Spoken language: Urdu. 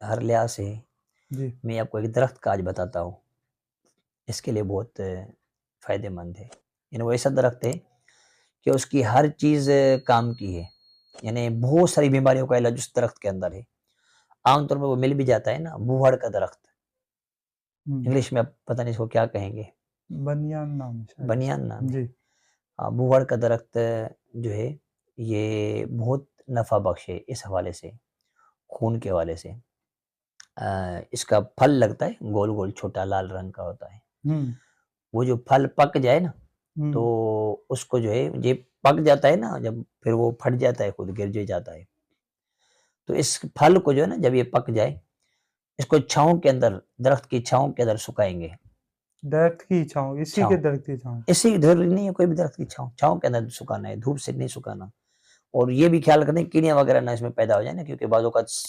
ہر لحاظ سے جی میں آپ کو ایک درخت کا آج بتاتا ہوں، اس کے لیے بہت فائدہ مند ہے. یعنی وہ ایسا درخت ہے کہ اس کی ہر چیز کام کی ہے. یعنی بہت ساری بیماریوں کا علاج اس درخت کے اندر ہے. عام طور پر وہ مل بھی جاتا ہے نا، بوہڑ کا درخت. انگلش میں آپ پتہ نہیں اس کو کیا کہیں گے، بنیان نام ہے شاید. بنیان نام ہے. جی بوہڑ کا درخت جو ہے یہ بہت نفع بخش ہے اس حوالے سے، خون کے حوالے سے. اس کا پھل لگتا ہے گول گول چھوٹا لال رنگ کا ہوتا ہے. وہ جو پھل پک جائے نا تو اس کو جو ہے یہ پک جاتا ہے نا، جب پھر وہ پھٹ جاتا ہے، خود گر جاتا ہے. تو اس پھل کو جو ہے نا جب یہ پک جائے اس کو چھاؤں کے اندر، درخت کی چھاؤں کے اندر سکھائیں گے. درخت کی چھاؤں، اسی کے چھاؤں، درخت کی چھاؤں. اسی ضروری نہیں ہے کوئی بھی درخت کی چھاؤں، چھاؤں کے اندر سکھانا ہے، دھوپ سے نہیں سکھانا. اور یہ بھی خیال رکھنا ہے کیڑیاں وغیرہ نہ اس میں پیدا ہو جائیں نا، کیونکہ بعض اوقات